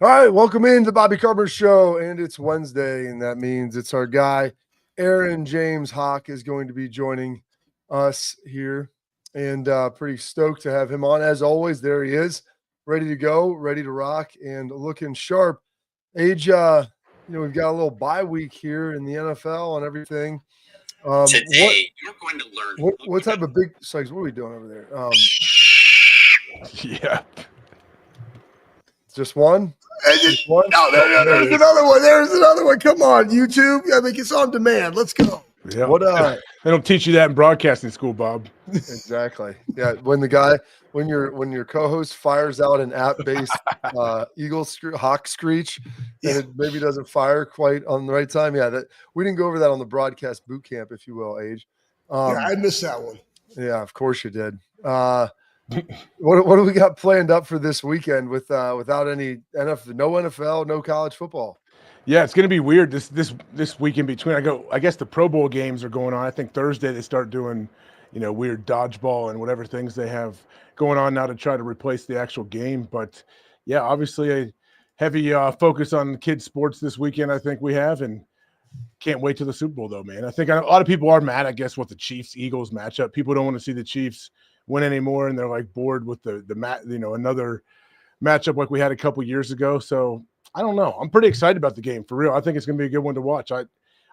All right, welcome in to the Bobby Carpenter Show, and it's Wednesday, and that means it's our guy, Aaron James Hawk, is going to be joining us here, and pretty stoked to have him on. As always, there he is, ready to go, ready to rock, and looking sharp. We've got a little bye week here in the NFL and everything. Today, you're going to learn. What type of big – what are we doing over there? Yeah. Just one? No, there's another one. There's another one. Come on, YouTube. I mean, it's on demand. Let's go. Yeah. They don't teach you that in broadcasting school, Bob. Exactly. Yeah. When your co-host fires out an app-based hawk screech, and it maybe doesn't fire quite on the right time. Yeah, that we didn't go over that on the broadcast boot camp, if you will, Age. I missed that one. Yeah, of course you did. What do we got planned up for this weekend without any NFL, no NFL, no college football? Yeah, it's going to be weird this week in between. I guess the Pro Bowl games are going on. I think Thursday they start doing, weird dodgeball and whatever things they have going on now to try to replace the actual game. But yeah, obviously a heavy focus on kids sports this weekend. I think we have, and can't wait till the Super Bowl though, man. I think a lot of people are mad, I guess, with the Chiefs-Eagles matchup. People don't want to see the Chiefs win anymore, and they're like bored with another matchup like we had a couple years ago. So I don't know. I'm pretty excited about the game for real. I think it's going to be a good one to watch. I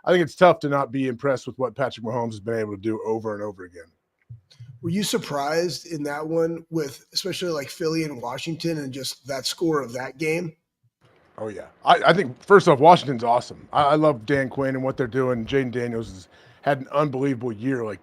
think it's tough to not be impressed with what Patrick Mahomes has been able to do over and over again. Were you surprised in that one with especially like Philly and Washington and just that score of that game? Oh yeah. I think first off, Washington's awesome. I love Dan Quinn and what they're doing. Jaden Daniels has had an unbelievable year.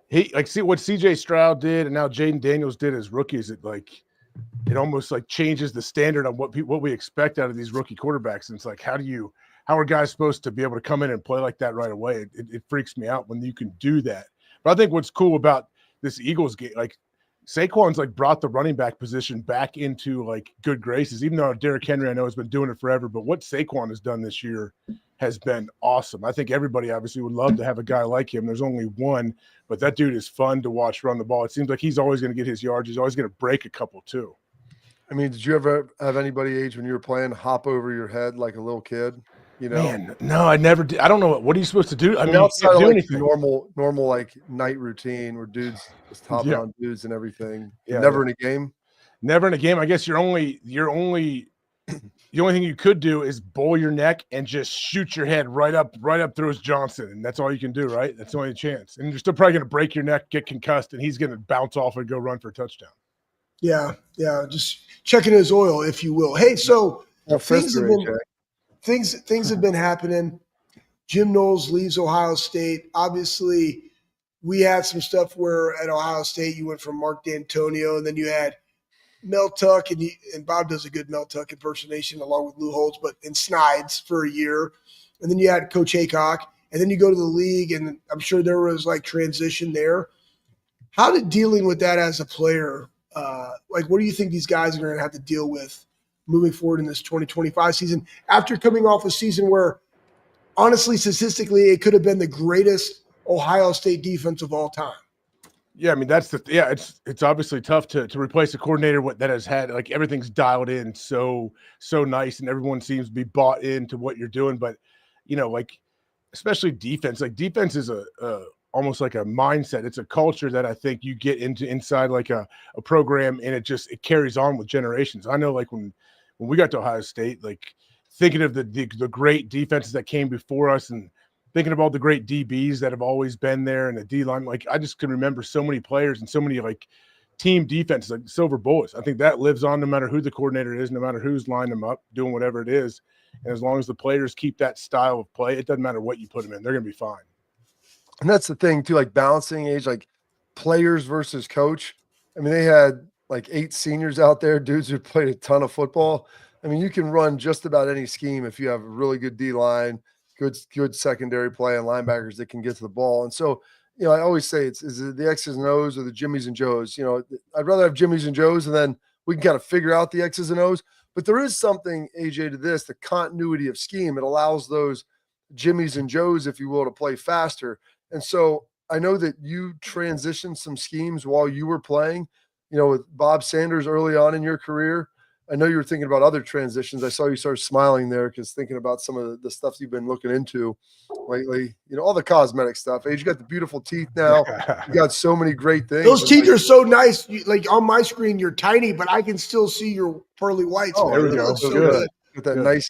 See what CJ Stroud did and now Jaden Daniels did as rookies. It almost changes the standard on what we expect out of these rookie quarterbacks. And it's like, how are guys supposed to be able to come in and play like that right away? It freaks me out when you can do that. But I think what's cool about this Eagles game, Saquon's brought the running back position back into good graces, even though Derrick Henry I know has been doing it forever. But what Saquon has done this year has been awesome. I think everybody obviously would love to have a guy like him. There's only one, but that dude is fun to watch run the ball. It seems like he's always going to get his yards. He's always going to break a couple too. I mean, did you ever have anybody, Age, when you were playing, hop over your head like a little kid? Man, no, I never did. I don't know. What are you supposed to do? I mean, outside of anything. normal night routine where dudes just hopping on dudes and everything. Yeah, never in a game. Never in a game. I guess the only thing you could do is bowl your neck and just shoot your head right up through his Johnson, and that's all you can do, right? That's the only chance. And you're still probably going to break your neck, get concussed, and he's going to bounce off and go run for a touchdown. Yeah, just checking his oil, if you will. Hey, so things have been happening. Jim Knowles leaves Ohio State. Obviously, we had some stuff where at Ohio State you went from Mark D'Antonio, and then you had Mel Tuck, and Bob does a good Mel Tuck impersonation along with Lou Holtz, but in Snides for a year. And then you had Coach Haycock, and then you go to the league, and I'm sure there was transition there. How did dealing with that as a player, what do you think these guys are going to have to deal with moving forward in this 2025 season after coming off a season where, honestly, statistically, it could have been the greatest Ohio State defense of all time? Yeah, I mean, it's obviously tough to replace a coordinator that has had everything's dialed in so nice and everyone seems to be bought into what you're doing. But, especially defense, defense is almost like a mindset. It's a culture that I think you get inside a program, and it carries on with generations. I know when we got to Ohio State, thinking of the great defenses that came before us and thinking of all the great DBs that have always been there and the D-line, I just can remember so many players and so many team defenses, Silver Bullets. I think that lives on no matter who the coordinator is, no matter who's lined them up, doing whatever it is. And as long as the players keep that style of play, it doesn't matter what you put them in. They're going to be fine. And that's the thing too, balancing, Age, players versus coach. I mean, they had 8 seniors out there, dudes who played a ton of football. I mean, you can run just about any scheme if you have a really good D-line, good secondary play, and linebackers that can get to the ball. And so, I always say is it the X's and O's or the Jimmies and Joes? I'd rather have Jimmies and Joes, and then we can kind of figure out the X's and O's. But there is something, AJ, to this, the continuity of scheme. It allows those Jimmies and Joes, if you will, to play faster. And so I know that you transitioned some schemes while you were playing, with Bob Sanders early on in your career. I know you were thinking about other transitions. I saw you start smiling there because thinking about some of the stuff you've been looking into lately. All the cosmetic stuff. You got the beautiful teeth now. You got so many great things. Those teeth are so nice. Like on my screen, you're tiny, but I can still see your pearly whites. Oh, man. there we It go. looks so Good. good. With that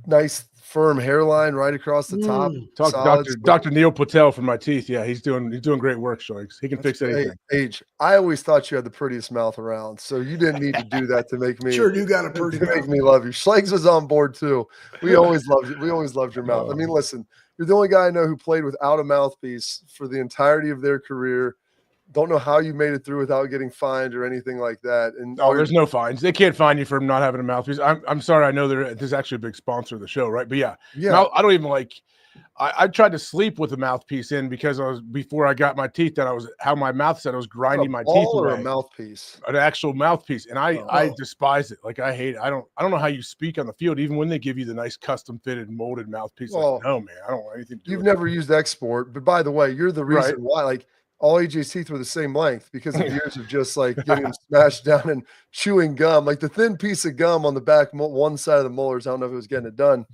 nice firm hairline right across the top. Talk Solid. Dr. Neil Patel for my teeth. Yeah, he's doing great work, Shoiks. He can fix anything. Age. I always thought you had the prettiest mouth around, so you didn't need to do that to make me Sure, you got a pretty to mouth. make me love you. Schlegs was on board too. We always loved you. We always loved your mouth. I mean, listen, you're the only guy I know who played without a mouthpiece for the entirety of their career. Don't know how you made it through without getting fined or anything like that. And there's no fines. They can't fine you for not having a mouthpiece. I'm sorry. I know there's actually a big sponsor of the show, right? But yeah. I don't even like. I tried to sleep with a mouthpiece in because before I got my teeth done. I was how my mouth said I was grinding my teeth away. Or a mouthpiece, an actual mouthpiece, and I despise it. Like I hate it. I don't know how you speak on the field, even when they give you the nice custom fitted molded mouthpiece. Like, no, man, I don't want anything to do. You've never used Export, but by the way, you're the reason why. Like all AJ's teeth were the same length because of years of just like getting them smashed down and chewing gum. Like the thin piece of gum on the back one side of the molars. I don't know if it was getting it done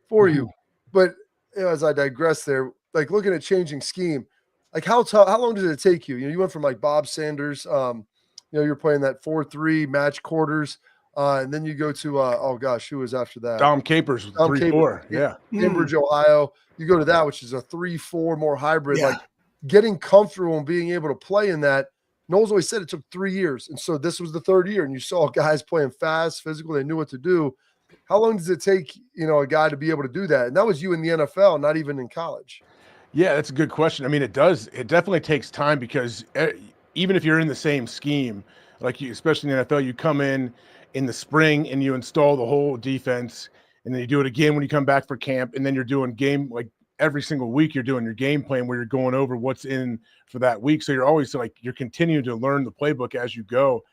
for you, but as I digress there, like looking at changing scheme, like how long did it take you? You went from like Bob Sanders, you're playing that 4-3 match quarters, and then you go to oh gosh, who was after that? Dom Capers, 3-4, yeah, Cambridge, Ohio. You go to that, which is a 3-4 more hybrid. Like getting comfortable and being able to play in that. Knowles always said it took 3 years, and so this was the third year, and you saw guys playing fast, physical. They knew what to do. How long does it take, a guy to be able to do that? And that was you in the NFL, not even in college. Yeah, that's a good question. I mean, it does. It definitely takes time because even if you're in the same scheme, like especially in the NFL, you come in the spring and you install the whole defense, and then you do it again when you come back for camp, and then you're doing game like every single week. You're doing your game plan where you're going over what's in for that week. So you're always like you're continuing to learn the playbook as you go.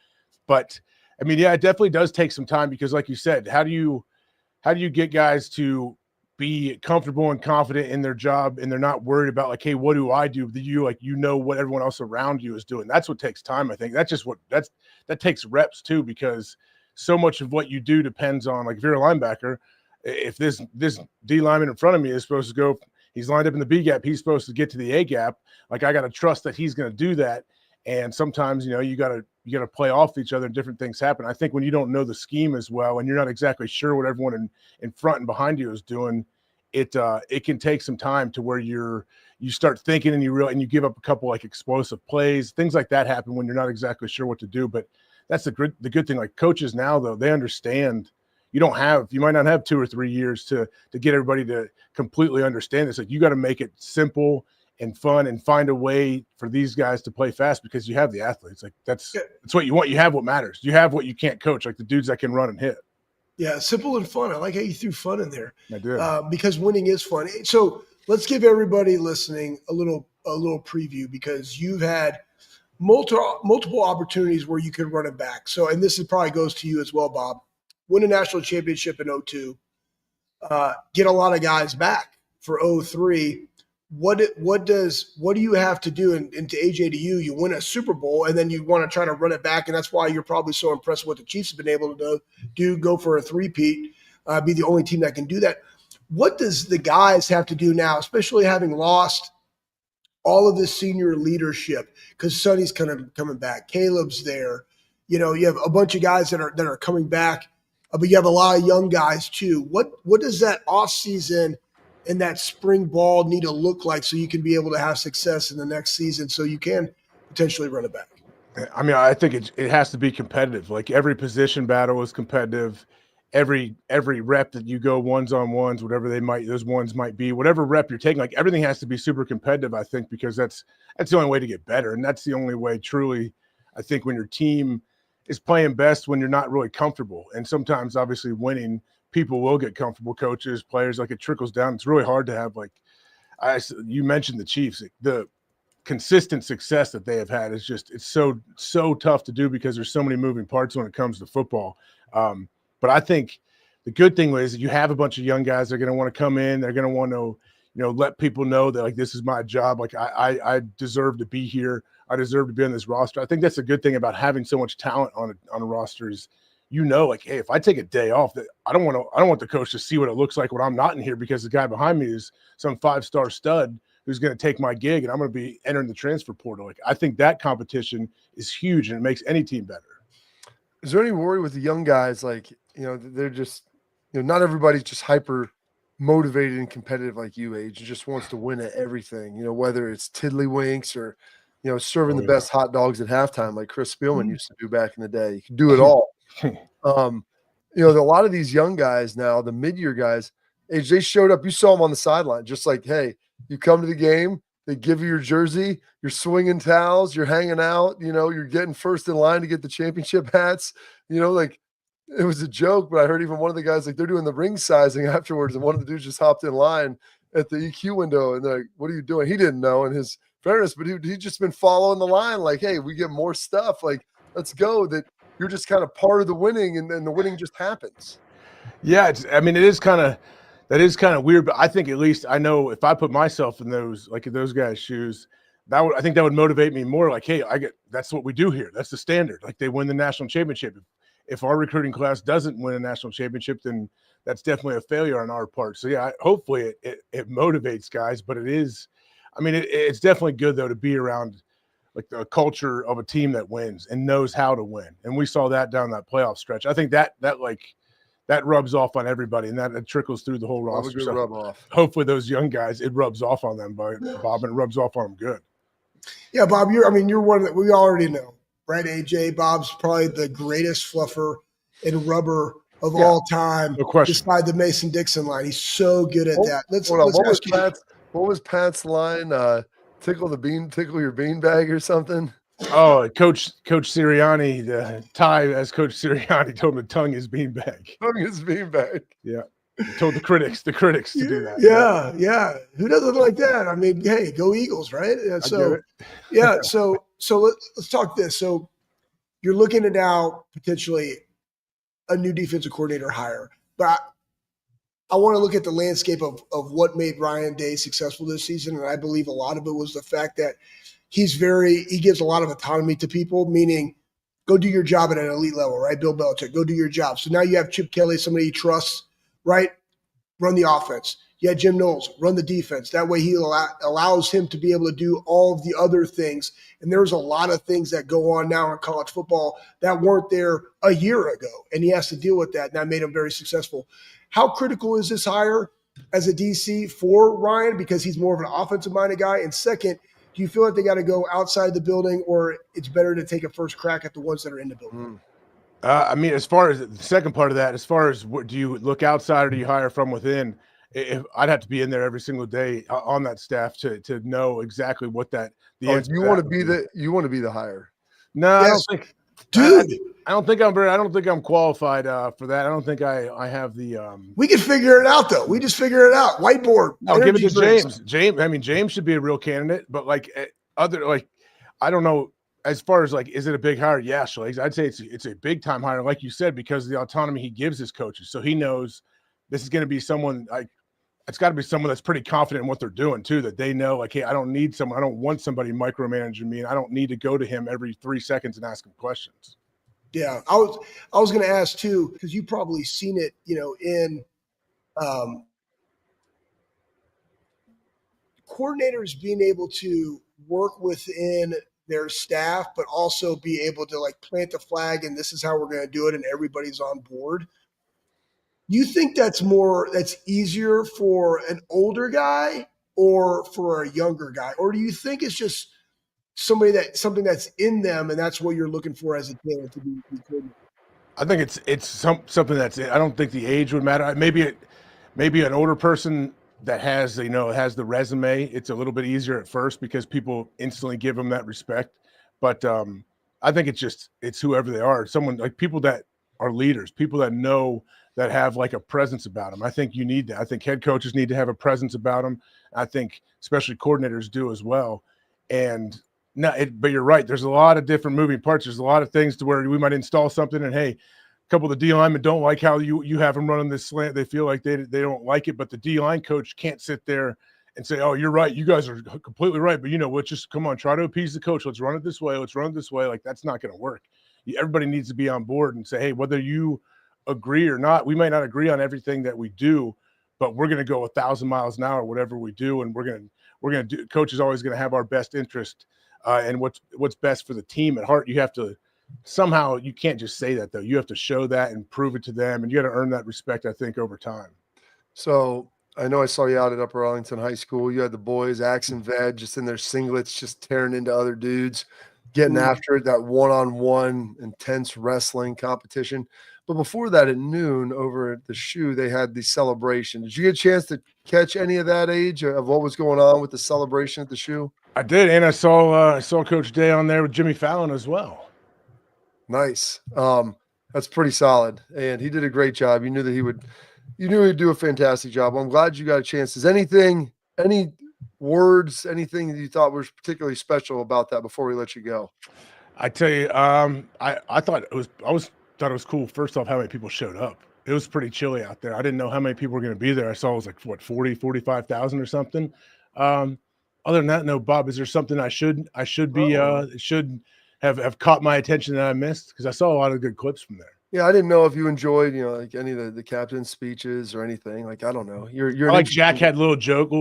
But I mean, yeah, it definitely does take some time because, like you said, how do you get guys to be comfortable and confident in their job, and they're not worried about like, hey, what do I do? You know what everyone else around you is doing. That's what takes time. I think that's just that takes reps too, because so much of what you do depends on, like, if you're a linebacker, if this D lineman in front of me is supposed to go, he's lined up in the B gap, he's supposed to get to the A gap. Like, I got to trust that he's going to do that. And sometimes, you got to play off each other and different things happen. I think when you don't know the scheme as well, and you're not exactly sure what everyone in front and behind you is doing, it can take some time to where you start thinking and you give up a couple like explosive plays, things like that happen when you're not exactly sure what to do. But that's the good thing. Like coaches now, though, they understand you might not have 2 or 3 years to get everybody to completely understand this. Like, you got to make it simple and fun and find a way for these guys to play fast because you have the athletes. Like that's what you want. You have what matters. You have what you can't coach, like the dudes that can run and hit. Yeah, simple and fun. I like how you threw fun in there. I did. Because winning is fun. So let's give everybody listening a little preview, because you've had multiple opportunities where you could run it back. So, and this probably goes to you as well, Bob. Win a national championship in 2002. Get a lot of guys back for 2003. What do you have to do? And to AJ, to you win a Super Bowl, and then you want to try to run it back, and that's why you're probably so impressed with what the Chiefs have been able to do, go for a three-peat, be the only team that can do that. What does the guys have to do now, especially having lost all of this senior leadership? Because Sonny's kind of coming back, Caleb's there. You have a bunch of guys that are coming back, but you have a lot of young guys too. What does that off season and that spring ball need to look like so you can be able to have success in the next season, so you can potentially run it back? I mean, I think it has to be competitive. Like, every position battle is competitive. Every rep that you go ones-on-ones, whatever those ones might be, whatever rep you're taking, like, everything has to be super competitive, I think, because that's the only way to get better. And that's the only way, truly, I think, when your team is playing best, when you're not really comfortable. And sometimes, obviously, winning, people will get comfortable, coaches, players, like, it trickles down. It's really hard to have, like, you mentioned the Chiefs, the consistent success that they have had is just, it's so tough to do because there's so many moving parts when it comes to football. But I think the good thing is that you have a bunch of young guys that are going to want to come in. They're going to want to, let people know that, like, this is my job. Like, I deserve to be here. I deserve to be on this roster. I think that's a good thing about having so much talent on a roster is like, hey, if I take a day off, that I don't want the coach to see what it looks like when I'm not in here, because the guy behind me is some 5-star stud who's going to take my gig, and I'm going to be entering the transfer portal. Like, I think that competition is huge, and it makes any team better. Is there any worry with the young guys? Like, they're just, not everybody's just hyper motivated and competitive like you, Age. Just wants to win at everything, whether it's tiddlywinks or, serving the best hot dogs at halftime like Chris Spielman used to do back in the day. You can do it all. A lot of these young guys now, the mid-year guys, Age, they showed up. You saw them on the sideline, just like, hey, you come to the game, they give you your jersey, you're swinging towels, you're hanging out, you're getting first in line to get the championship hats. Like, it was a joke, but I heard even one of the guys, like, they're doing the ring sizing afterwards, and one of the dudes just hopped in line at the EQ window, and they're like, what are you doing? He didn't know, in his fairness, but he'd just been following the line, like, hey, we get more stuff, like, let's go, that you're just kind of part of the winning, and then the winning just happens. Yeah, it is kind of weird, but I think, at least I know, if I put myself in those guys' shoes, I think that would motivate me more. Like, hey, that's what we do here. That's the standard. Like, they win the national championship. If our recruiting class doesn't win a national championship, then that's definitely a failure on our part. So yeah, hopefully it motivates guys, but it's definitely good though to be around like the culture of a team that wins and knows how to win. And we saw that down that playoff stretch. I think that rubs off on everybody, and that trickles through the whole roster. So rub off. Hopefully those young guys, it rubs off on them, Bob, and it rubs off on them good. Yeah, Bob, you're one that we already know, right? AJ, Bob's probably the greatest fluffer and rubber of all time, no question. Beside the Mason-Dixon line. He's so good at that. What was Pat's line? Tickle your beanbag or something? Oh, Coach Sirianni, the tie as Coach Sirianni told him to tongue his beanbag. Tongue his beanbag. Yeah. He told the critics to do that. Yeah. Who doesn't like that? I mean, hey, go Eagles, right? So let's talk this. So you're looking at now potentially a new defensive coordinator hire, but I want to look at the landscape of what made Ryan Day successful this season. And I believe a lot of it was the fact that he gives a lot of autonomy to people, meaning go do your job at an elite level, right? Bill Belichick, go do your job. So now you have Chip Kelly, somebody he trusts, right? Run the offense. You had Jim Knowles, run the defense. That way he allows him to be able to do all of the other things. And there's a lot of things that go on now in college football that weren't there a year ago. And he has to deal with that. And that made him very successful. How critical is this hire as a DC for Ryan? Because he's more of an offensive-minded guy. And second, do you feel like they got to go outside the building, or it's better to take a first crack at the ones that are in the building? As far as the second part of that, as far as what do you look outside or do you hire from within? I'd have to be in there every single day on that staff to know exactly what you want to be the hire. No, yes. I don't think, dude. I don't think I'm qualified for that. I don't think I have the. We can figure it out though. We just figure it out. Whiteboard. I'll give it to James. James should be a real candidate, but I don't know. As far as is it a big hire? Yeah, Schlegs. I'd say it's a big time hire, like you said, because of the autonomy he gives his coaches. So he knows this is going to be someone it's got to be someone that's pretty confident in what they're doing too. That they know, hey, I don't want somebody micromanaging me, and I don't need to go to him every 3 seconds and ask him questions. Yeah, I was going to ask too, because you've probably seen it, in coordinators being able to work within their staff, but also be able to plant the flag and this is how we're going to do it, and everybody's on board. You think that's easier for an older guy or for a younger guy? Or do you think it's just something that's in them and that's what you're looking for as a talent to be good? I think it's something that's I don't think the age would matter. Maybe an older person that has the resume, it's a little bit easier at first because people instantly give them that respect. But I think it's whoever they are. Someone people that are leaders, people that know, that have a presence about them. I think you need that. I think head coaches need to have a presence about them. I think especially coordinators do as well. And but you're right. There's a lot of different moving parts. There's a lot of things to where we might install something and hey, a couple of the D linemen don't like how you have them running this slant. They feel like they don't like it, but the D line coach can't sit there and say, "Oh, you're right. You guys are completely right." But what? Just come on, try to appease the coach. Let's run it this way. Let's run it this way. That's not going to work. everybody needs to be on board and say, hey, whether you agree or not, we might not agree on everything that we do, but we're going to go 1,000 miles an hour, whatever we do. And we're going to do, coach is always going to have our best interest and what's best for the team at heart. You have to somehow, you can't just say that though. You have to show that and prove it to them. And you got to earn that respect, I think, over time. So I know I saw you out at Upper Arlington High School. You had the boys, Axe and Ved, just in their singlets, just tearing into other dudes, getting after it, that one-on-one intense wrestling competition. But before that, at noon over at the Shoe, they had the celebration. Did you get a chance to catch any of that age of what was going on with the celebration at the Shoe? I did, and I saw Coach Day on there with Jimmy Fallon as well. Nice. That's pretty solid, and he did a great job. You knew that you knew he'd do a fantastic job. I'm glad you got a chance. Is any words, anything that you thought was particularly special about that before we let you go? I tell you, I thought it was cool. First off, how many people showed up. It was pretty chilly out there. I didn't know how many people were going to be there. I saw it was like, 45,000 or something. Other than that, no, Bob, is there something I should have caught my attention that I missed? Because I saw a lot of good clips from there. Yeah, I didn't know if you enjoyed, like any of the captain's speeches or anything. Like, I don't know. I like Jack had a little joke,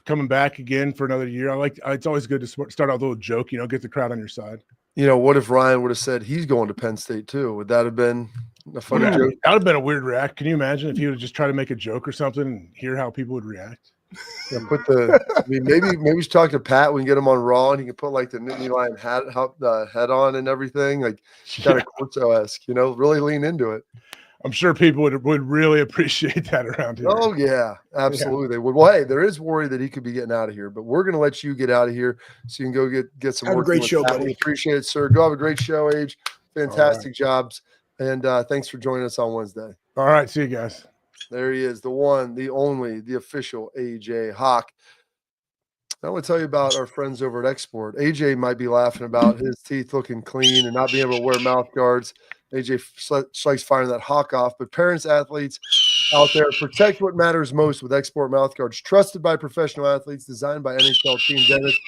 coming back again for another year. It's always good to start out with a little joke, get the crowd on your side. What if Ryan would have said he's going to Penn State too? Would that have been a funny joke? That would have been a weird react. Can you imagine if he would have just tried to make a joke or something and hear how people would react? Yeah, maybe we should talk to Pat. We can get him on Raw, and he can put like the Nittany Lion head on and everything, like kind of Corto-esque. Really lean into it. I'm sure people would really appreciate that around here. Oh yeah, absolutely. They would. Well, hey, there is worry that he could be getting out of here, but we're going to let you get out of here so you can go get some. Have a great show, buddy. Appreciate it, sir. Go have a great show, Age. Fantastic jobs, and thanks for joining us on Wednesday. All right, see you guys. There he is, the one, the only, the official AJ Hawk. I want to tell you about our friends over at Export. AJ might be laughing about his teeth looking clean and not being able to wear mouth guards. AJ likes firing that hawk off. But parents, athletes out there, protect what matters most with Export mouth guards. Trusted by professional athletes, designed by NHL team dentists.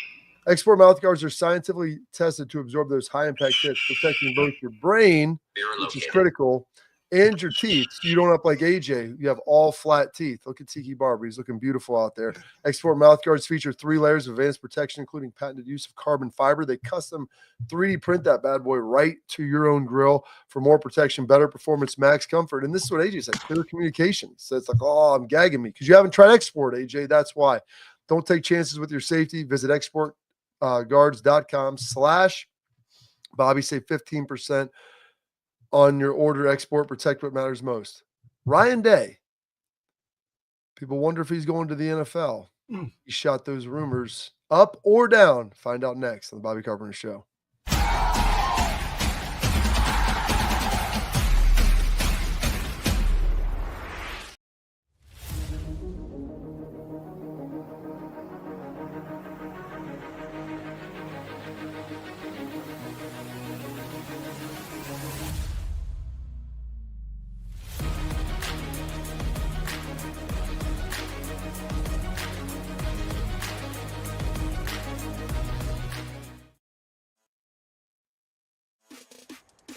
Export mouth guards are scientifically tested to absorb those high-impact hits, protecting both your brain, which is critical, and your teeth, so you don't up like AJ. You have all flat teeth. Look at Tiki Barber. He's looking beautiful out there. Export mouth guards feature 3 layers of advanced protection, including patented use of carbon fiber. They custom 3D print that bad boy right to your own grill for more protection, better performance, max comfort. And this is what AJ said, clear communication. So it's like, oh, I'm gagging me because you haven't tried Export, AJ. That's why. Don't take chances with your safety. Visit exportguards.com/Bobby. Save 15% on your order. Export, protect what matters most. Ryan Day. People wonder if he's going to the NFL. He shot those rumors up or down. Find out next on the Bobby Carpenter Show.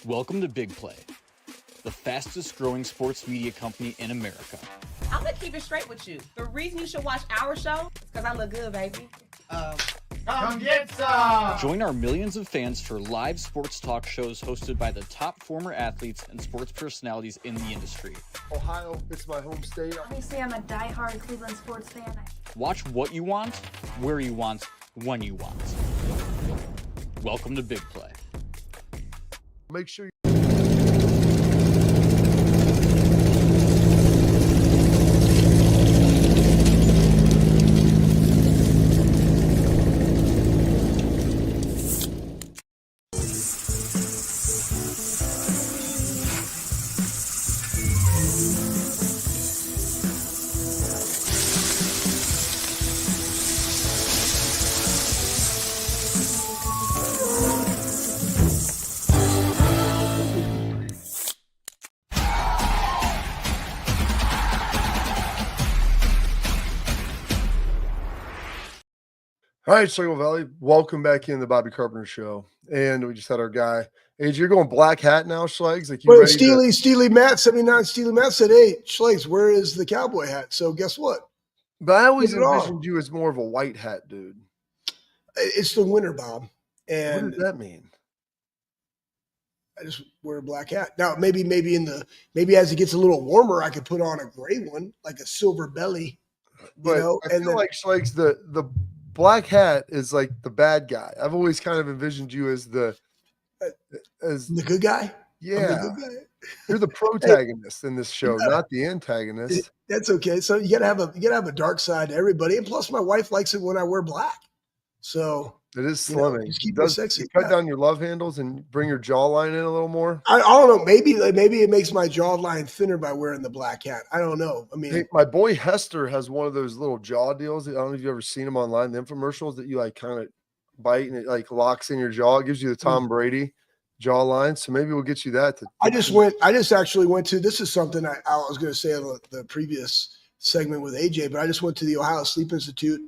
Welcome to Big Play, the fastest growing sports media company in America. I'm gonna keep it straight with you. The reason you should watch our show is because I look good, baby. Come get some! Join our millions of fans for live sports talk shows hosted by the top former athletes and sports personalities in the industry. Ohio, it's my home state. Obviously, I'm a diehard Cleveland sports fan. Watch what you want, where you want, when you want. Welcome to Big Play. Make sure you All right, Circle Valley, welcome back in the Bobby Carpenter Show. And we just had our guy, Age, you're going black hat now, Schlegs? Like you But ready to? Steely Matt, 79 Steely Matt said, hey, Schlegs, where is the cowboy hat? So guess what? But I always Put it on. envisioned you as more of a white hat dude. It's the winter, Bob. What And does that mean? I just wear a black hat. Now, maybe as it gets a little warmer, I could put on a gray one, like a silver belly. But I and feel then like Schlegs, the black hat is like the bad guy. I've always kind of envisioned you as the good guy. I'm yeah. the good guy. You're the protagonist in this show, not the antagonist. That's okay. So you gotta have a dark side to everybody. And plus my wife likes it when I wear black. So It is slimming. just keep it sexy. You cut down your love handles and bring your jawline in a little more. I don't know. Maybe it makes my jawline thinner by wearing the black hat. I don't know. I mean, Hey, my boy Hester has one of those little jaw deals. I don't know if you've ever seen them online, the infomercials that you like kind of bite and it like locks in your jaw. It gives you the Tom Brady jawline. So maybe we'll get you that. I just actually went to, this is something I was going to say on the previous segment with AJ, but I just went to the Ohio Sleep Institute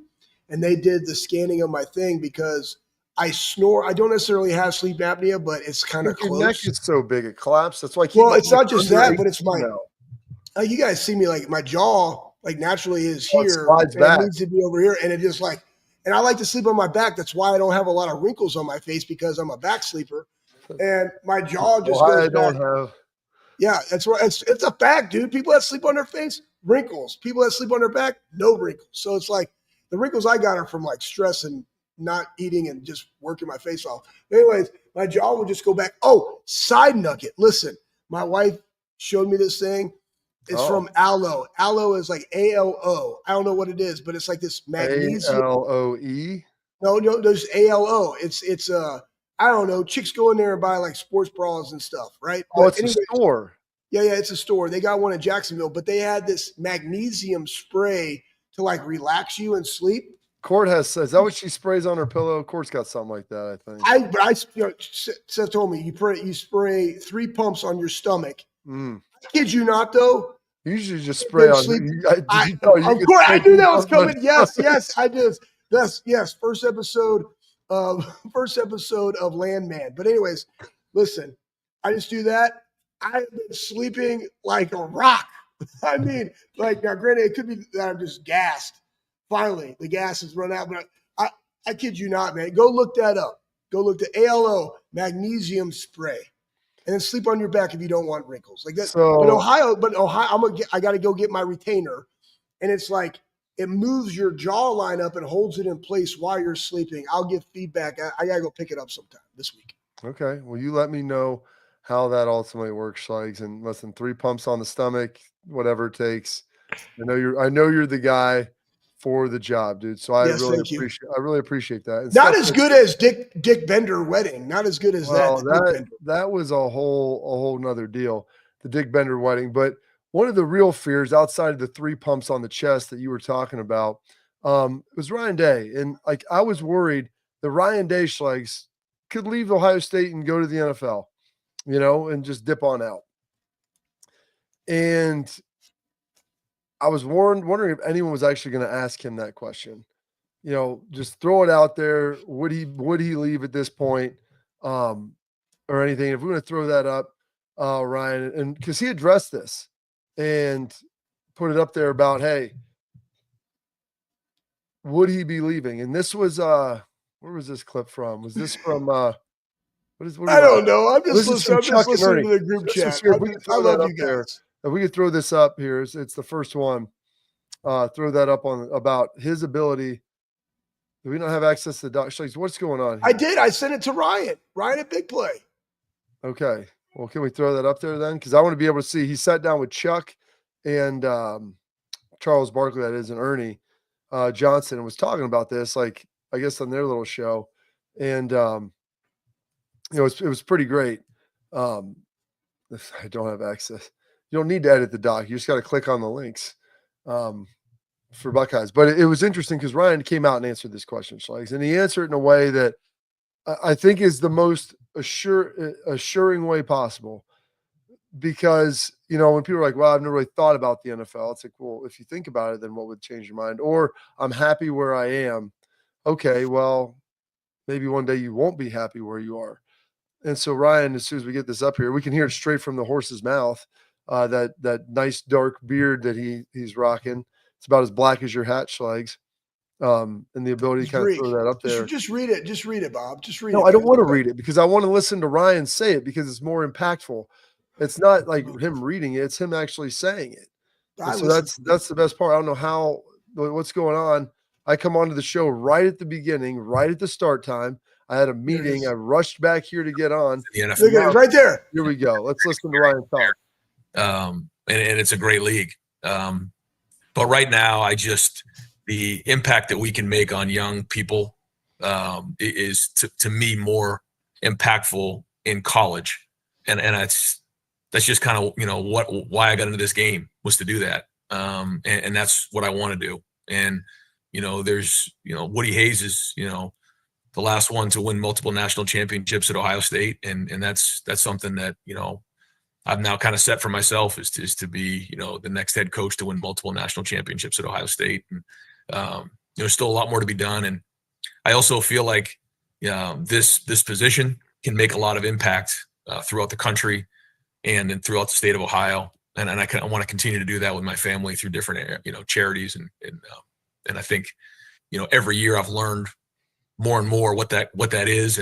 and they did the scanning of my thing because I snore. I don't necessarily have sleep apnea, but it's kind of close. Your neck is so big it collapsed. That's why. Well, it's not just that, but it's you guys see me like my jaw like naturally is here. It slides back. It needs to be over here, and it just like. And I like to sleep on my back. That's why I don't have a lot of wrinkles on my face because I'm a back sleeper, and my jaw just goes back. Yeah, that's right. It's a fact, dude. People that sleep on their face, wrinkles. People that sleep on their back, no wrinkles. So it's like the wrinkles I got are from like stress and not eating and just working my face off. But anyways, my jaw will just go back. Oh, side nugget. Listen, my wife showed me this thing. It's from aloe. Aloe is like ALO. I don't know what it is, but it's like this magnesium. ALOE? No, there's ALO. It's I don't know. Chicks go in there and buy like sports bras and stuff, right? Oh, it's a store. Yeah, it's a store. They got one in Jacksonville, but they had this magnesium spray to like relax you and sleep. Court is that what she sprays on her pillow? Court's got something like that, I think. Seth told me you spray 3 pumps on your stomach. I kid you not, though. You usually just spray on. Of course, I knew that was coming. Yes, I did. Yes. First episode of Landman. But anyways, listen, I just do that. I've been sleeping like a rock. I mean, like now, granted, it could be that I'm just gassed. Finally, the gas has run out. But I kid you not, man. Go look that up. Go look at ALO magnesium spray, and then sleep on your back if you don't want wrinkles like that. So, but Ohio, I got to go get my retainer, and it's like it moves your jawline up and holds it in place while you're sleeping. I'll give feedback. I got to go pick it up sometime this week. Okay. Well, you let me know how that ultimately works, Schlegs. And listen, 3 pumps on the stomach, whatever it takes. I know you're the guy for the job, dude. So I really appreciate that. And not as good as Dick Bender wedding. Not as good as that. That was a whole nother deal, the Dick Bender wedding. But one of the real fears outside of the 3 pumps on the chest that you were talking about was Ryan Day. And like I was worried that Ryan Day Schlegs could leave Ohio State and go to the NFL, and just dip on out. And I was wondering if anyone was actually going to ask him that question. Just throw it out there. Would he leave at this point, or anything? If we're going to throw that up, Ryan, and because he addressed this and put it up there about, hey, would he be leaving? And this was where was this clip from? Was this from what I don't know. I'm just listening to the group chat. I love you guys. If we could throw this up here, it's the first one. Throw that up on about his ability. Do we not have access to the doc? What's going on here? I did. I sent it to Ryan. Ryan at Big Play. Okay. Well, can we throw that up there then? Because I want to be able to see. He sat down with Chuck and Charles Barkley, that is, and Ernie Johnson, and was talking about this, like I guess on their little show, and it was pretty great. I don't have access. You don't need to edit the doc. You just got to click on the links for Buckeyes. But it was interesting because Ryan came out and answered this question, Schlegs, and he answered it in a way that I think is the most assuring way possible. Because, when people are like, well, I've never really thought about the NFL. It's like, well, if you think about it, then what would change your mind? Or I'm happy where I am. Okay, well, maybe one day you won't be happy where you are. And so Ryan, as soon as we get this up here, we can hear it straight from the horse's mouth. That nice dark beard that he's rocking. It's about as black as your hat, Schlegs. And the ability to kind of throw that up there. Just read it. Just read it, Bob. Just read it. No, I don't want to read it because I want to listen to Ryan say it because it's more impactful. It's not like him reading it; it's him actually saying it. So that's the best part. I don't know what's going on. I come onto the show right at the beginning, right at the start time. I had a meeting. I rushed back here to get on. Look at it right there. Here we go. Let's listen to Ryan talk. And it's a great league. But right now, the impact that we can make on young people is to me more impactful in college. And that's just kind of, why I got into this game was to do that. And that's what I want to do. And, there's, Woody Hayes is, the last one to win multiple national championships at Ohio State. And that's something that, I've now kind of set for myself is to be, the next head coach to win multiple national championships at Ohio State. And, there's still a lot more to be done. And I also feel like this position can make a lot of impact throughout the country and throughout the state of Ohio. And I want to continue to do that with my family through different, charities. And I think, every year I've learned more and more what that is.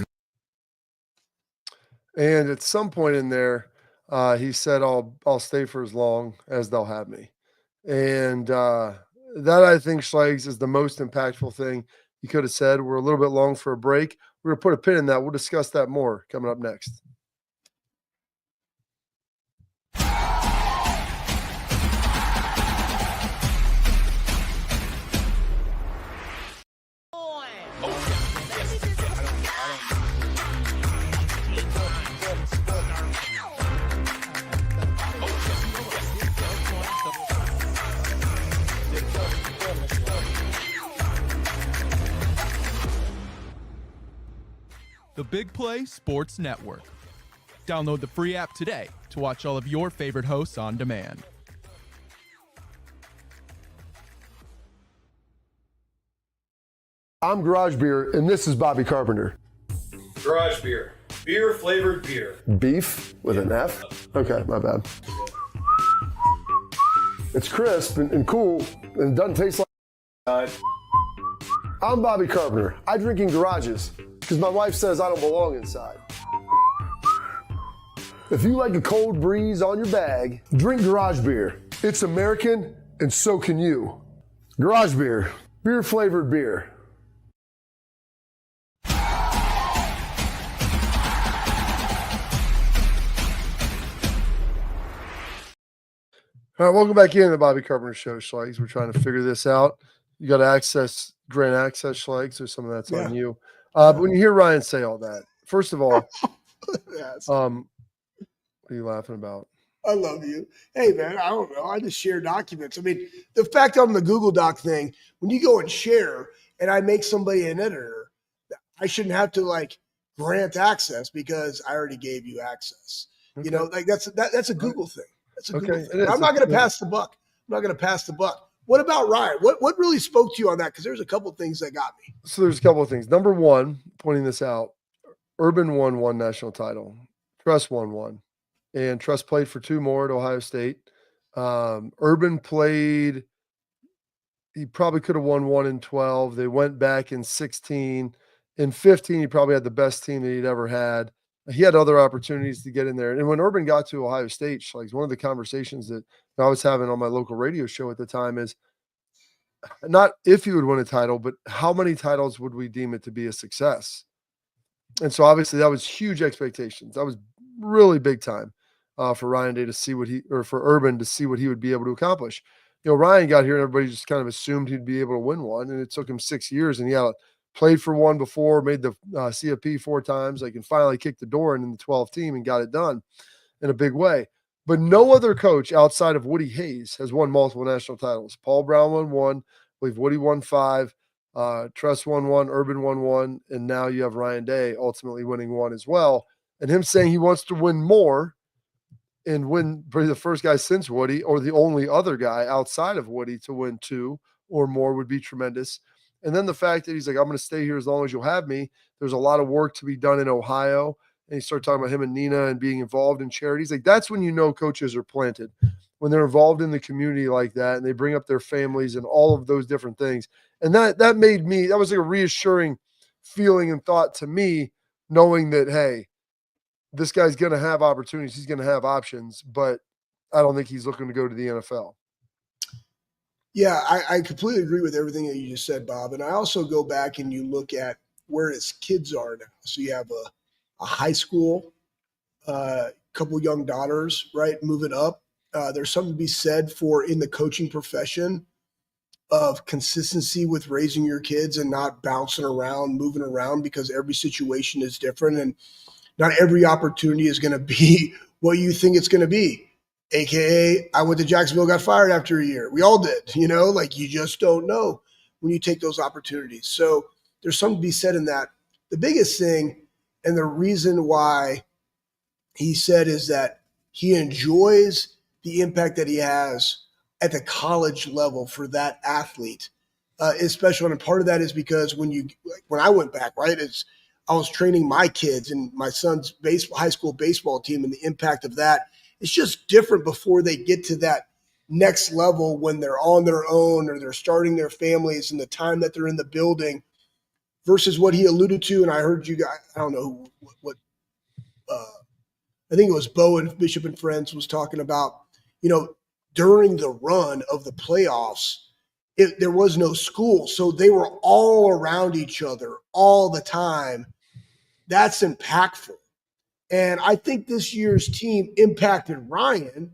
And at some point in there, he said, I'll stay for as long as they'll have me. And that, I think, Schlegs, is the most impactful thing he could have said. We're a little bit long for a break. We're going to put a pin in that. We'll discuss that more coming up next. The Big Play Sports Network. Download the free app today to watch all of your favorite hosts on demand. I'm Garage Beer, and this is Bobby Carpenter. Garage Beer. Beer-flavored beer. Beef with an F? Okay, my bad. It's crisp and cool, and it doesn't taste like... I'm Bobby Carpenter. I drink in garages because my wife says I don't belong inside. If you like a cold breeze on your bag, drink Garage Beer. It's American, and so can you. Garage Beer. Beer-flavored beer. All right, welcome back in the Bobby Carpenter Show, Schlegs. We're trying to figure this out. You got grant access, Schlegs, so some of that's on you. But when you hear Ryan say all that, first of all, what are you laughing about? I love you. Hey, man, I don't know. I just share documents. I mean, the fact on the Google Doc thing, when you go and share and I make somebody an editor, I shouldn't have to grant access because I already gave you access. Okay. That's a Google thing. That's a Google thing. I'm not going to pass the buck. What about Ryan? What really spoke to you on that? Because there's a couple of things that got me. So there's a couple of things. Number one, pointing this out, Urban won one national title. Truss won one. And Truss played for two more at Ohio State. Urban played, he probably could have won one in 12. They went back in 16. In 15, he probably had the best team that he'd ever had. He had other opportunities to get in there. And when Urban got to Ohio State, like one of the conversations that I was having on my local radio show at the time is not if he would win a title, but how many titles would we deem it to be a success? And so obviously that was huge expectations. That was really big time for Ryan Day to see for Urban to see what he would be able to accomplish. Ryan got here and everybody just kind of assumed he'd be able to win one. And it took him 6 years, and he had played for one before, made the CFP 4 times, and finally kicked the door in the 12 team and got it done in a big way. But no other coach outside of Woody Hayes has won multiple national titles. Paul Brown won one. I believe Woody won 5. Truss won 1. Urban won 1. And now you have Ryan Day ultimately winning 1 as well. And him saying he wants to win more and win probably the first guy since Woody, or the only other guy outside of Woody to win 2 or more, would be tremendous. And then the fact that he's like, I'm going to stay here as long as you'll have me. There's a lot of work to be done in Ohio and he started talking about him and Nina and being involved in charities. Like, that's when you know coaches are planted, when they're involved in the community like that, and they bring up their families and all of those different things. And that made me, that was like a reassuring feeling and thought to me, knowing that, hey, this guy's going to have opportunities. He's going to have options, but I don't think he's looking to go to the NFL. Yeah, I completely agree with everything that you just said, Bob. And I also go back and you look at where his kids are now. So you have a high school, couple of young daughters, right, moving up. There's something to be said for in the coaching profession of consistency with raising your kids and not bouncing around, moving around, because every situation is different and not every opportunity is going to be what you think it's going to be. AKA, I went to Jacksonville, got fired after a year. We all did, like you just don't know when you take those opportunities. So there's something to be said in that. The biggest thing and the reason why he said is that he enjoys the impact that he has at the college level for that athlete is special. And part of that is because when I went back, right, I was training my kids and my son's high school baseball team, and the impact of that. It's just different before they get to that next level when they're on their own or they're starting their families and the time that they're in the building versus what he alluded to. And I heard you guys, I don't know what I think it was Bo and Bishop and Friends was talking about, during the run of the playoffs, there was no school. So they were all around each other all the time. That's impactful. And I think this year's team impacted Ryan.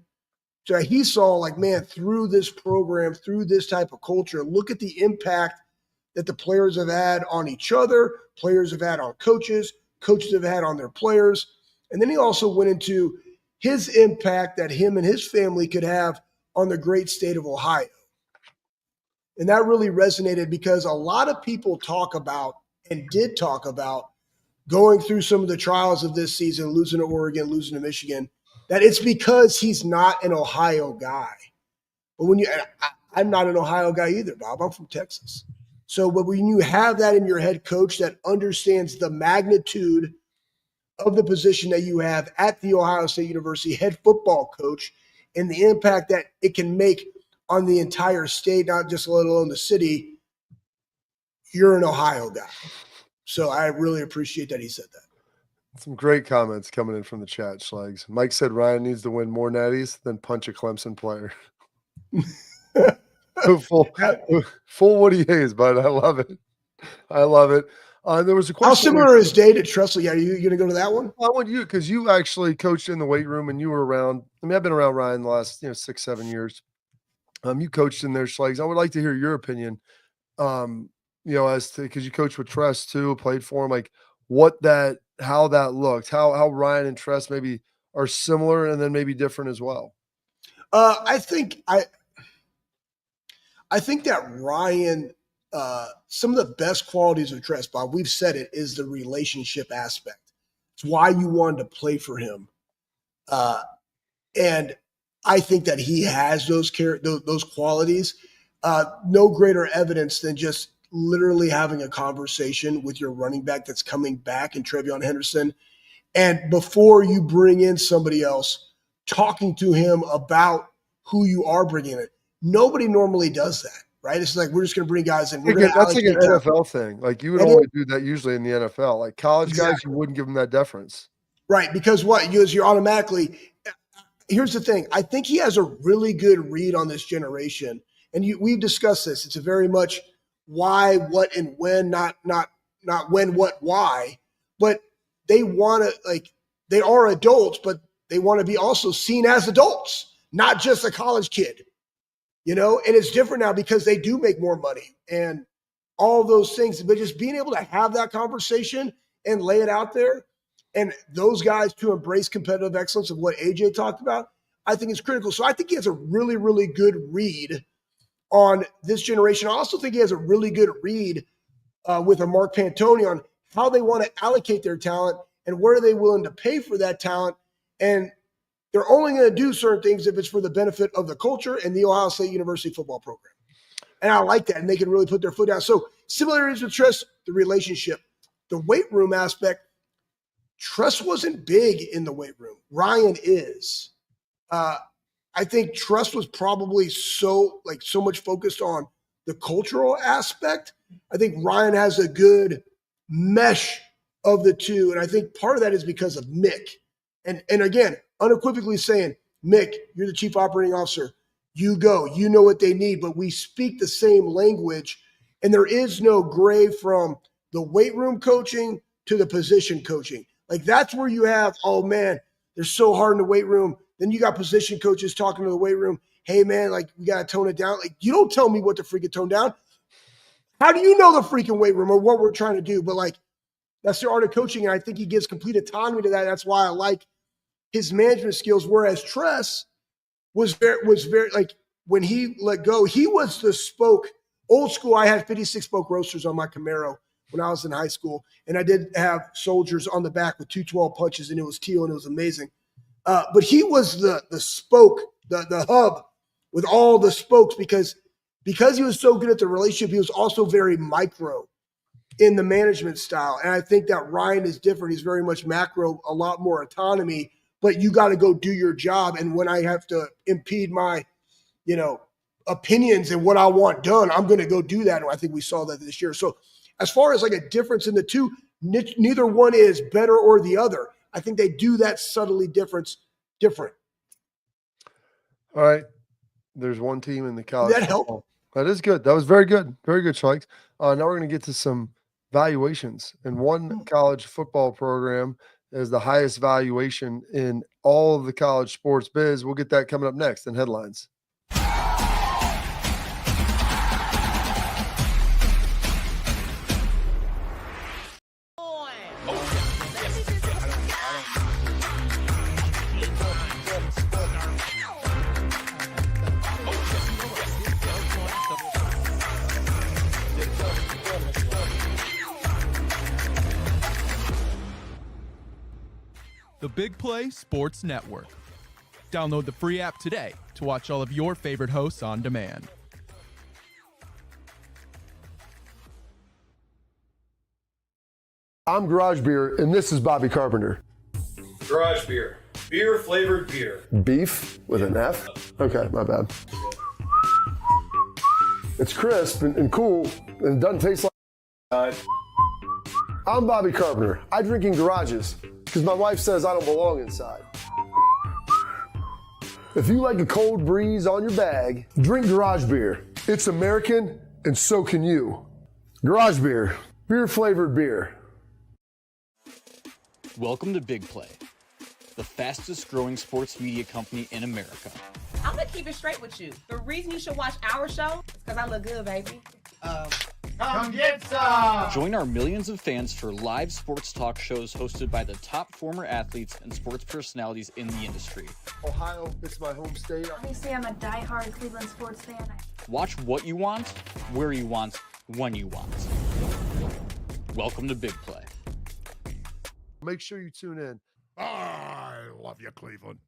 So he saw, like, man, through this program, through this type of culture, look at the impact that the players have had on each other, players have had on coaches, coaches have had on their players. And then he also went into his impact that him and his family could have on the great state of Ohio. And that really resonated because a lot of people talk about and did talk about going through some of the trials of this season, losing to Oregon, losing to Michigan, that it's because he's not an Ohio guy. But I'm not an Ohio guy either, Bob. I'm from Texas. So, but when you have that in your head coach that understands the magnitude of the position that you have at the Ohio State University, head football coach, and the impact that it can make on the entire state, not just let alone the city, you're an Ohio guy. So I really appreciate that he said that. Some great comments coming in from the chat, Schlags. Mike said Ryan needs to win more natties than punch a Clemson player. full Woody Hayes, bud. I love it. There was a question. How similar is Day to Tressel? Are you going to go to that one? I want you, because you actually coached in the weight room and you were around. I mean, I've been around Ryan the last 6-7 years. You coached in there, Schlags. I would like to hear your opinion. As to, because you coached with Tress too, played for him, like how that looked, how Ryan and Tress maybe are similar and then maybe different as well. I think that Ryan, some of the best qualities of Tress, Bob, we've said it, is the relationship aspect. It's why you wanted to play for him. And I think that he has those qualities. No greater evidence than just literally having a conversation with your running back that's coming back in Trevion Henderson. And before you bring in somebody else, talking to him about who you are bringing in. Nobody normally does that, right? It's like, we're just going to bring guys in. That's like an NFL thing. Like, you would only do that usually in the NFL. Like, college guys, you wouldn't give them that deference. Right, because you're automatically – here's the thing. I think he has a really good read on this generation. And we've discussed this. It's a very much why, what, and when, not when, what, why. But they want to, they are adults, but they want to be also seen as adults, not just a college kid, and it's different now because they do make more money and all those things, but just being able to have that conversation and lay it out there and those guys to embrace competitive excellence of what AJ talked about, I think is critical. So I think he has a really, really good read on this generation. I also think he has a really good read with a Mark Pantoni on how they want to allocate their talent and where are they willing to pay for that talent. And they're only going to do certain things if it's for the benefit of the culture and the Ohio State University football program. And I like that. And they can really put their foot down. So similarities with Tress, the relationship, the weight room aspect. Trust wasn't big in the weight room. Ryan is. I think Trust was probably so much focused on the cultural aspect. I think Ryan has a good mesh of the two. And I think part of that is because of Mick. And again, unequivocally saying, Mick, you're the chief operating officer. You go, you know what they need, but we speak the same language. And there is no gray from the weight room coaching to the position coaching. Like that's where you have, oh man, they're so hard in the weight room. Then you got position coaches talking to the weight room. Hey man, like we got to tone it down. Like you don't tell me what to freaking tone down. How do you know the freaking weight room or what we're trying to do? But like, that's the art of coaching. And I think he gives complete autonomy to that. That's why I like his management skills. Whereas Tress was very like when he let go, he was the spoke. Old school, I had 56 spoke roasters on my Camaro when I was in high school. And I did have soldiers on the back with 212 punches, and it was teal and it was amazing. But he was the spoke, the hub with all the spokes because he was so good at the relationship, he was also very micro in the management style. And I think that Ryan is different. He's very much macro, a lot more autonomy, but you got to go do your job. And when I have to impede my, opinions and what I want done, I'm going to go do that. And I think we saw that this year. So as far as like a difference in the two, neither one is better or the other. I think they do that subtly different. All right. There's one team in the college. Did that help? That is good. That was very good. Very good, Schleiks. Now we're going to get to some valuations. And one college football program is the highest valuation in all of the college sports biz. We'll get that coming up next in headlines. The Big Play Sports Network. Download the free app today to watch all of your favorite hosts on demand. I'm Garage Beer, and this is Bobby Carpenter. Garage beer. Beer flavored beer. Beef with an F? Okay, my bad. It's crisp and cool, and it doesn't taste like... I'm Bobby Carpenter. I drink in garages because my wife says I don't belong inside. If you like a cold breeze on your bag, drink Garage Beer. It's American, and so can you. Garage Beer. Beer flavored beer. Welcome to Big Play, the fastest growing sports media company in America. I'm gonna keep it straight with you. The reason you should watch our show is because I look good, baby. Come get some! Join our millions of fans for live sports talk shows hosted by the top former athletes and sports personalities in the industry. Ohio, it's my home state. Obviously, I'm a diehard Cleveland sports fan. Watch what you want, where you want, when you want. Welcome to Big Play. Make sure you tune in. I love you, Cleveland.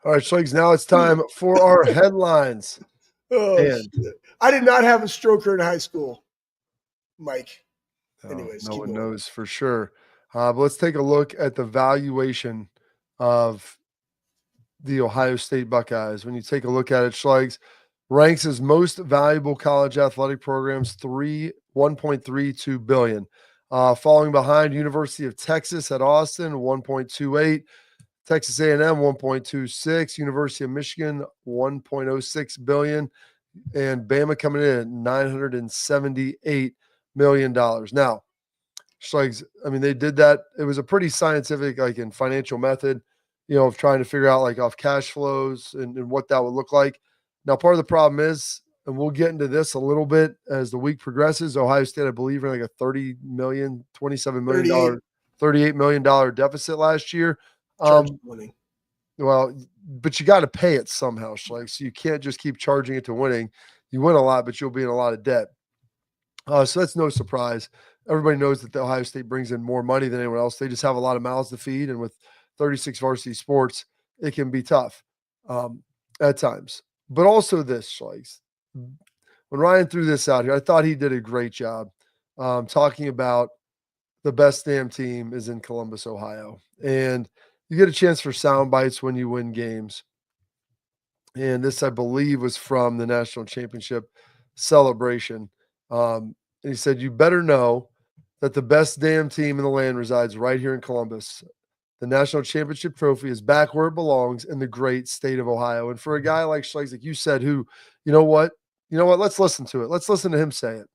All right, Schleiks, now it's time for our headlines. Oh, shit. I did not have a stroker in high school, Mike. Anyways, no one knows for sure. But let's take a look at the valuation of the Ohio State Buckeyes. When you take a look at it, Schleiks ranks as most valuable college athletic programs, $1.32 billion. Following behind University of Texas at Austin, 1.28. Texas A&M, 1.26. University of Michigan, 1.06 billion. And Bama coming in at $978 million. Now, Schleiks, I mean, they did that. It was a pretty scientific, like in financial method, of trying to figure out like off cash flows and what that would look like. Now, part of the problem is, and we'll get into this a little bit as the week progresses, Ohio State, I believe, in like a $30 million, $27 million, $38 million deficit last year. Well, but you got to pay it somehow, Schleiks. So you can't just keep charging it to winning. You win a lot, but you'll be in a lot of debt. So that's no surprise. Everybody knows that the Ohio State brings in more money than anyone else. They just have a lot of mouths to feed, and with 36 varsity sports, it can be tough at times. But also this, Schleiks, when Ryan threw this out here, I thought he did a great job talking about the best damn team is in Columbus, Ohio. And you get a chance for sound bites when you win games. And this, I believe, was from the national championship celebration. And he said, you better know that the best damn team in the land resides right here in Columbus. The national championship trophy is back where it belongs in the great state of Ohio. And for a guy like Schlegel, like you said, who, you know what? Let's listen to it. Let's listen to him say it.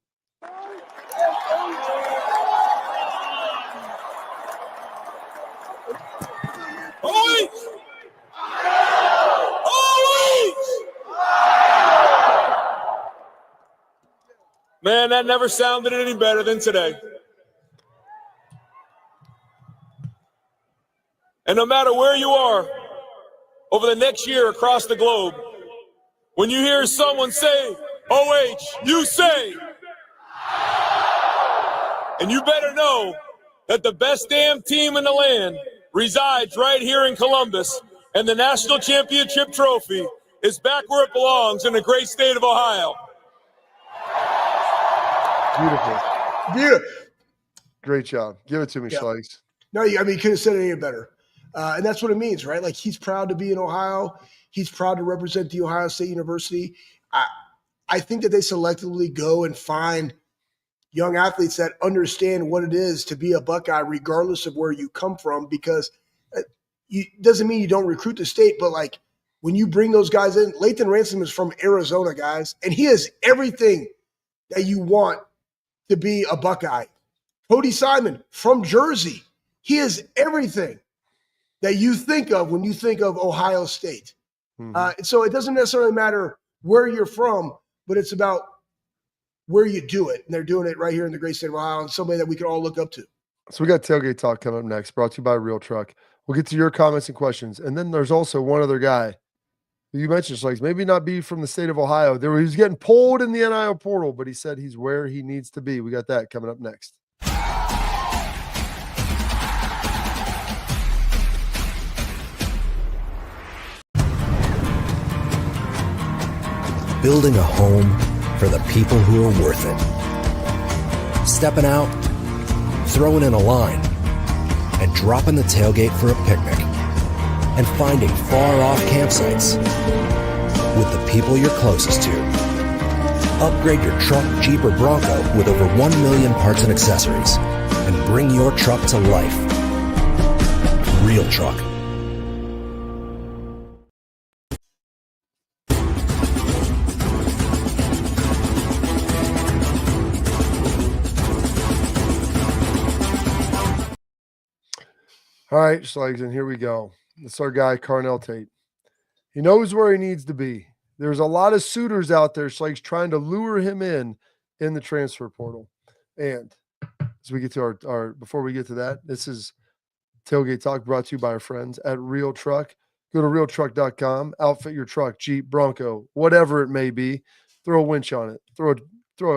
Man, that never sounded any better than today. And no matter where you are over the next year across the globe, when you hear someone say, OH, you say, and you better know that the best damn team in the land resides right here in Columbus, and the national championship trophy is back where it belongs in the great state of Ohio. Beautiful. Great job. Give it to me, Schlegs. No, you couldn't have said it any better. And that's what it means, right? Like, he's proud to be in Ohio. He's proud to represent the Ohio State University. I think that they selectively go and find young athletes that understand what it is to be a Buckeye, regardless of where you come from, because it doesn't mean you don't recruit the state, but like when you bring those guys in, Lathan Ransom is from Arizona, guys, and he has everything that you want to be a Buckeye. Cody Simon from Jersey. He has everything that you think of when you think of Ohio State. So it doesn't necessarily matter where you're from, but it's about where you do it. And they're doing it right here in the great state of Ohio, and somebody that we can all look up to. So we got Tailgate Talk coming up next, brought to you by Real Truck. We'll get to your comments and questions. And then there's also one other guy who you mentioned, Schlegs, maybe not be from the state of Ohio. He was getting pulled in the NIL portal, but he said he's where he needs to be. We got that coming up next. Building a home for the people who are worth it. Stepping out, throwing in a line, and dropping the tailgate for a picnic. And finding far-off campsites with the people you're closest to. Upgrade your truck, Jeep, or Bronco with over 1 million parts and accessories. And bring your truck to life. Real Truck. All right, Schlegs, and here we go. It's our guy, Carnell Tate. He knows where he needs to be. There's a lot of suitors out there, Schlegs, trying to lure him in the transfer portal. And as we get to our before we get to that, this is Tailgate Talk brought to you by our friends at Real Truck. Go to realtruck.com, outfit your truck, Jeep, Bronco, whatever it may be. Throw a winch on it. Throw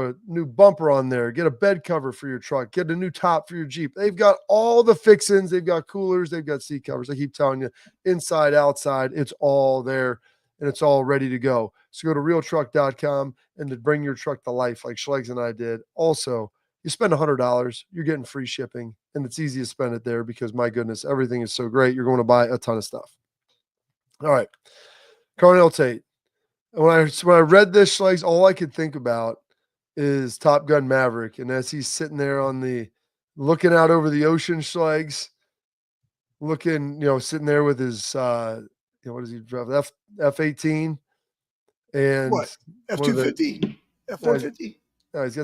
a new bumper on there. Get a bed cover for your truck. Get a new top for your Jeep. They've got all the fixings. They've got coolers. They've got seat covers. I keep telling you, inside, outside, it's all there, and it's all ready to go. So go to realtruck.com and to bring your truck to life like Schlegs and I did. Also, you spend $100, you're getting free shipping, and it's easy to spend it there because, my goodness, everything is so great. You're going to buy a ton of stuff. All right. Carnell Tate. When I read this, Schlegs, all I could think about is Top Gun Maverick. And as he's sitting there looking out over the ocean, Schlegs, sitting there with his, what does he drive? F-18 and what? F-250, F-150. He's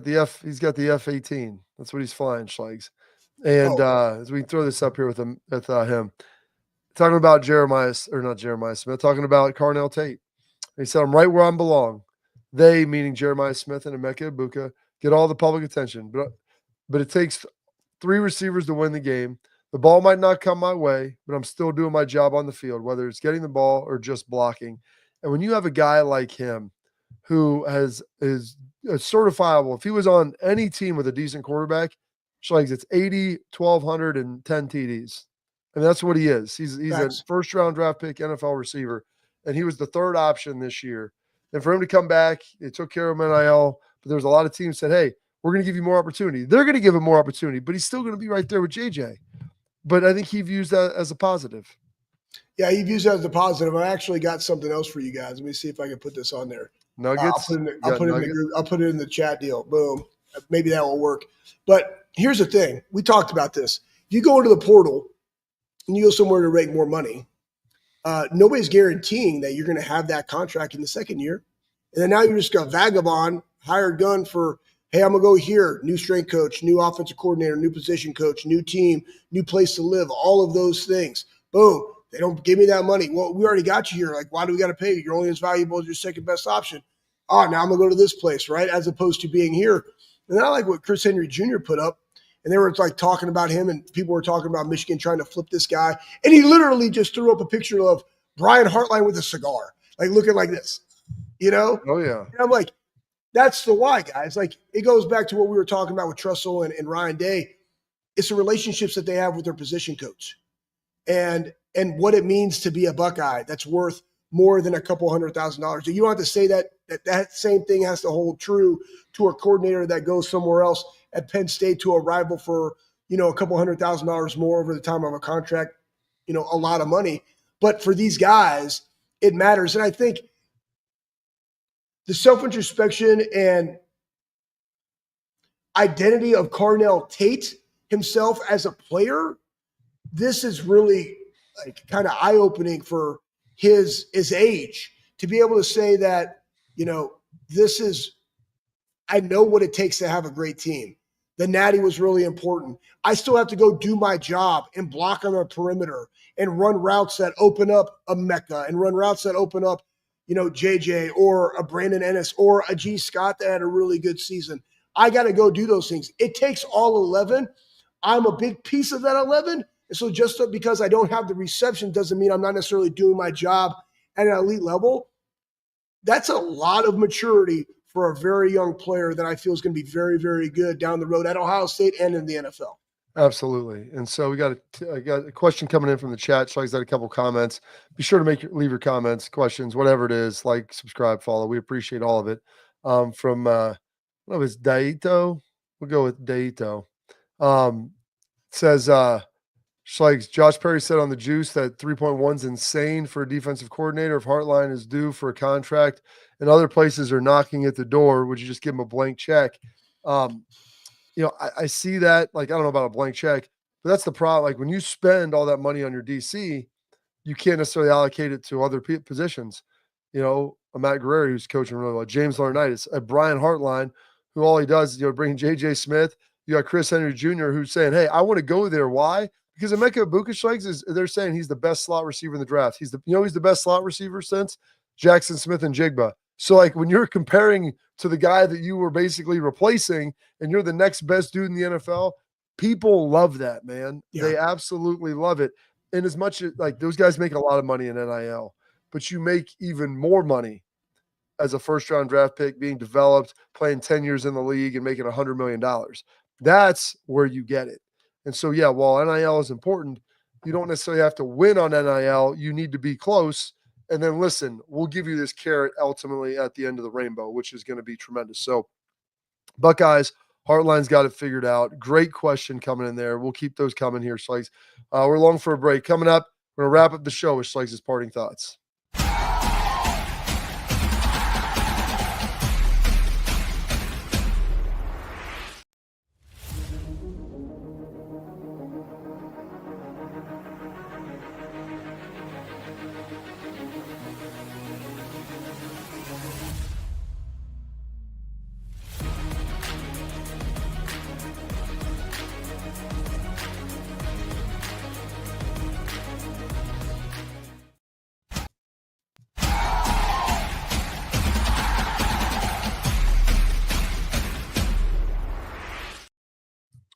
got the F-18. That's what he's flying, Schlegs. And as we throw this up here with him, talking about Jeremiah Smith, talking about Carnell Tate. He said, I'm right where I belong. They, meaning Jeremiah Smith and Emeka Ibuka, get all the public attention. But it takes 3 receivers to win the game. The ball might not come my way, but I'm still doing my job on the field, whether it's getting the ball or just blocking. And when you have a guy like him who is certifiable, if he was on any team with a decent quarterback, Schlegs, it's 80, 1,200, and 10 TDs. And that's what he is. He's a first-round draft pick NFL receiver, and he was the 3rd option this year. And for him to come back, they took care of him NIL, but there was a lot of teams said, hey, we're going to give you more opportunity. They're going to give him more opportunity, but he's still going to be right there with JJ. But I think he views that as a positive. Yeah, he views that as a positive. I actually got something else for you guys. Let me see if I can put this on there. Nuggets. I'll put it in the chat deal. Boom. Maybe that will work. But here's the thing. We talked about this. If you go into the portal and you go somewhere to make more money, nobody's guaranteeing that you're going to have that contract in the second year. And then now you're just a vagabond, hired gun for, hey, I'm going to go here. New strength coach, new offensive coordinator, new position coach, new team, new place to live, all of those things. Boom. They don't give me that money. Well, we already got you here. Like, why do we got to pay you? You're only as valuable as your second best option. Oh, now I'm going to go to this place, right? As opposed to being here. And then I like what Chris Henry Jr. put up. And they were like talking about him, and people were talking about Michigan trying to flip this guy. And he literally just threw up a picture of Brian Hartline with a cigar, like looking like this, you know? Oh, yeah. And I'm like, that's the why, guys. Like, it goes back to what we were talking about with Trussell and Ryan Day. It's the relationships that they have with their position coach. And what it means to be a Buckeye that's worth more than a couple $100,000. You don't have to say that same thing has to hold true to a coordinator that goes somewhere else at Penn State to a rival for, a couple $100,000 more over the time of a contract, a lot of money. But for these guys, it matters. And I think the self-introspection and identity of Carnell Tate himself as a player, this is really like kind of eye-opening for his age to be able to say that, I know what it takes to have a great team. The natty was really important. I still have to go do my job and block on the perimeter and run routes that open up a Mecca and run routes that open up, JJ or a Brandon Ennis or a G. Scott that had a really good season. I got to go do those things. It takes all 11. I'm a big piece of that 11. And so just because I don't have the reception doesn't mean I'm not necessarily doing my job at an elite level. That's a lot of maturity for a very young player that I feel is going to be very, very good down the road at Ohio State and in the NFL. Absolutely. And so I got a question coming in from the chat. Shug's had a couple comments. Be sure to leave your comments, questions, whatever it is, like, subscribe, follow. We appreciate all of it. From what was Daito? We'll go with Daito. Says Schlegs, Josh Perry said on the Juice that 3.1 is insane for a defensive coordinator. If Hartline is due for a contract and other places are knocking at the door, would you just give him a blank check? I see that. Like, I don't know about a blank check, but that's the problem. Like, when you spend all that money on your DC, you can't necessarily allocate it to other positions. A Matt Guerrero who's coaching really well, James Laurinaitis, a Brian Hartline, who all he does is bring J.J. Smith. You got Chris Henry Jr. who's saying, hey, I want to go there. Why? Because Emeka Egbuka they're saying he's the best slot receiver in the draft. He's the best slot receiver since Jackson Smith and Jigba. So, like, when you're comparing to the guy that you were basically replacing and you're the next best dude in the NFL, people love that, man. Yeah. They absolutely love it. And as much as, like, those guys make a lot of money in NIL, but you make even more money as a first-round draft pick being developed, playing 10 years in the league and making $100 million. That's where you get it. And so, yeah, while NIL is important, you don't necessarily have to win on NIL. You need to be close. And then, listen, we'll give you this carrot ultimately at the end of the rainbow, which is going to be tremendous. So, Buckeyes, Hartline's got it figured out. Great question coming in there. We'll keep those coming here, Schlegs. We're long for a break. Coming up, we're going to wrap up the show with Schlegs' parting thoughts.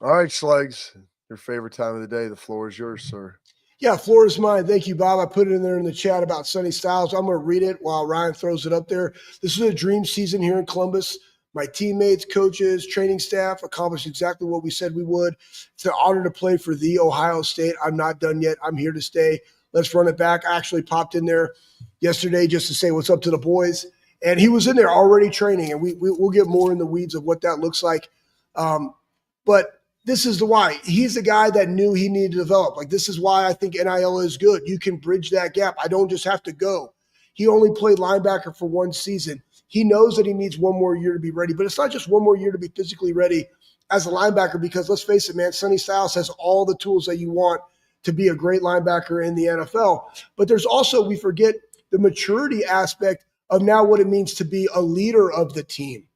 All right, Schlegs, your favorite time of the day. The floor is yours, sir. Yeah, floor is mine. Thank you, Bob. I put it in there in the chat about Sonny Styles. I'm going to read it while Ryan throws it up there. This is a dream season here in Columbus. My teammates, coaches, training staff accomplished exactly what we said we would. It's an honor to play for the Ohio State. I'm not done yet. I'm here to stay. Let's run it back. I actually popped in there yesterday just to say what's up to the boys. And he was in there already training, and we'll get more in the weeds of what that looks like. But this is the why. He's the guy that knew he needed to develop. Like, this is why I think NIL is good. You can bridge that gap. I don't just have to go. He only played linebacker for one season. He knows that he needs one more year to be ready, but it's not just one more year to be physically ready as a linebacker, because let's face it, man, Sonny Styles has all the tools that you want to be a great linebacker in the NFL. But there's also, we forget the maturity aspect of now what it means to be a leader of the team,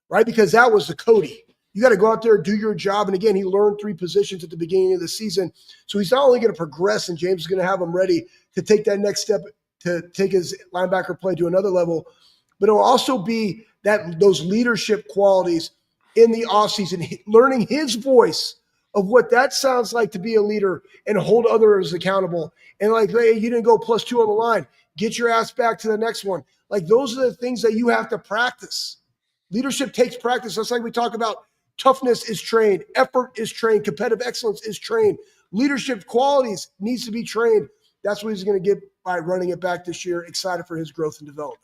right? Because that was the Cody. You got to go out there, do your job. And again, he learned 3 positions at the beginning of the season. So he's not only going to progress, and James is going to have him ready to take that next step, to take his linebacker play to another level, but it'll also be that those leadership qualities in the offseason, learning his voice of what that sounds like to be a leader and hold others accountable. And like, hey, you didn't go +2 on the line. Get your ass back to the next one. Like, those are the things that you have to practice. Leadership takes practice. That's like we talk about. Toughness is trained. Effort is trained. Competitive excellence is trained. Leadership qualities needs to be trained. That's what he's going to get by running it back this year. Excited for his growth and development.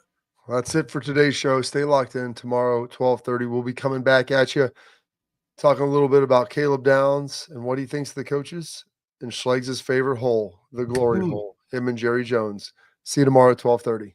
Well, that's it for today's show. Stay locked in. Tomorrow, 12:30, we'll be coming back at you, talking a little bit about Caleb Downs and what he thinks of the coaches and Schleg's favorite hole, the glory hole, him and Jerry Jones. See you tomorrow at 12:30.